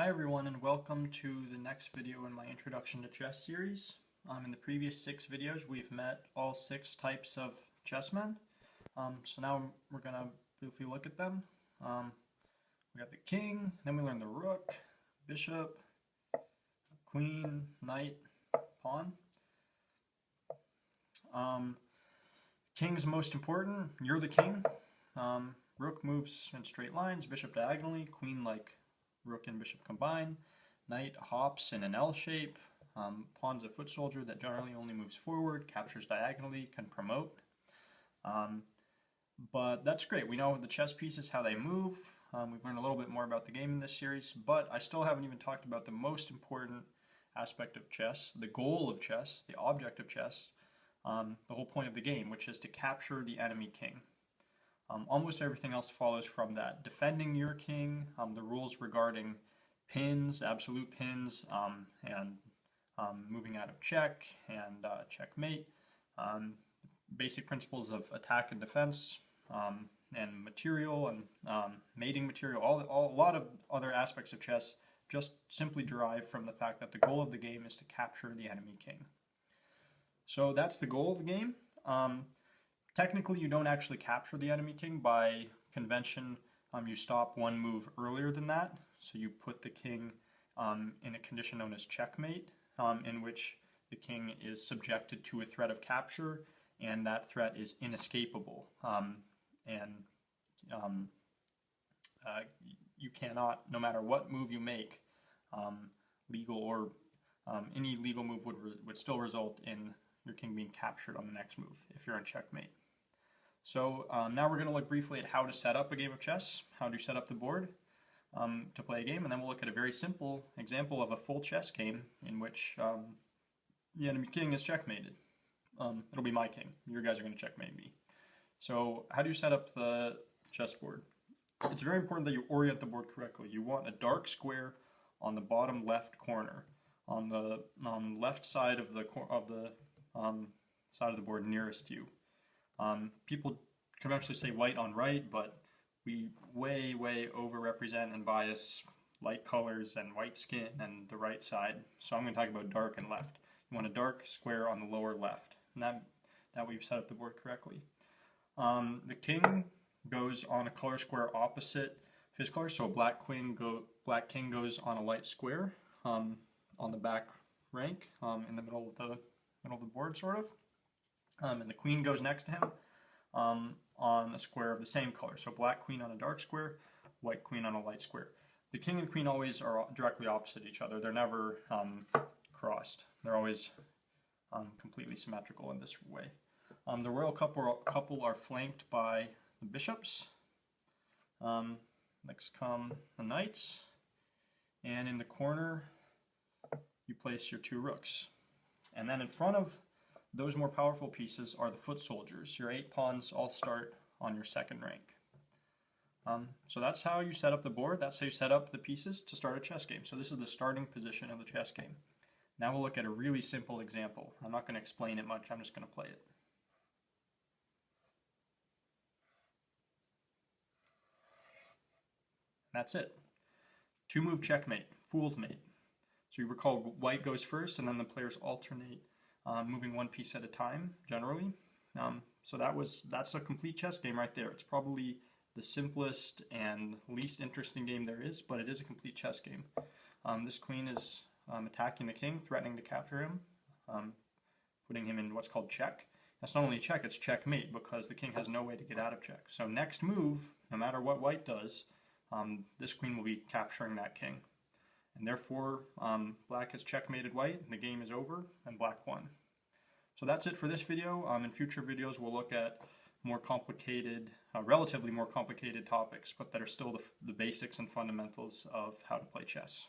Hi everyone, and welcome to the next video in my Introduction to Chess series. In the previous 6 videos we've met all 6 types of chessmen. So now we're going to briefly look at them. We got the king, then we learned the rook, bishop, queen, knight, pawn. King's most important. You're the king. Rook moves in straight lines, bishop diagonally, queen like rook and bishop combine, knight hops in an L shape, pawn's a foot soldier that generally only moves forward, captures diagonally, can promote. But that's great. We know the chess pieces, how they move. We've learned a little bit more about the game in this series, but I still haven't even talked about the most important aspect of chess, the goal of chess, the object of chess, the whole point of the game, which is to capture the enemy king. Almost everything else follows from that. Defending your king, the rules regarding pins, absolute pins, and moving out of check and checkmate, basic principles of attack and defense, and material and mating material, a lot of other aspects of chess just simply derive from the fact that the goal of the game is to capture the enemy king. So that's the goal of the game. Technically, you don't actually capture the enemy king. By convention, you stop one move earlier than that. So you put the king in a condition known as checkmate, in which the king is subjected to a threat of capture, and that threat is inescapable. You cannot, no matter what move you make, legal or any legal move would still result in your king being captured on the next move if you're in checkmate. So now we're going to look briefly at how to set up a game of chess, how to set up the board to play a game, and then we'll look at a very simple example of a full chess game in which the enemy king is checkmated. It'll be my king. Your guys are going to checkmate me. So how do you set up the chessboard? It's very important that you orient the board correctly. You want a dark square on the bottom left corner, on the left side of the side of the board nearest you. People conventionally say white on right, but we way over-represent and bias light colors and white skin and the right side. So I'm going to talk about dark and left. You want a dark square on the lower left, and that way you've set up the board correctly. The king goes on a color square opposite his color, so a black king goes on a light square on the back rank in the middle of the board, sort of. And the queen goes next to him on a square of the same color. So black queen on a dark square, white queen on a light square. The king and queen always are directly opposite each other. They're never crossed. They're always completely symmetrical in this way. The royal couple are flanked by the bishops. Next come the knights. And in the corner, you place your 2 rooks. And then in front of those more powerful pieces are the foot soldiers. Your 8 pawns all start on your second rank. So that's how you set up the board. That's how you set up the pieces to start a chess game. So this is the starting position of the chess game. Now we'll look at a really simple example. I'm not going to explain it much. I'm just going to play it. That's it. 2-move checkmate, fool's mate. So you recall white goes first, and then the players alternate moving one piece at a time, generally. So that's a complete chess game right there. It's probably the simplest and least interesting game there is, but it is a complete chess game. This queen is attacking the king, threatening to capture him, putting him in what's called check. That's not only check, it's checkmate, because the king has no way to get out of check. So next move, no matter what white does, this queen will be capturing that king. And therefore, black has checkmated white, and the game is over, and black won. So that's it for this video. In future videos, we'll look at more complicated, relatively more complicated topics, but that are still the basics and fundamentals of how to play chess.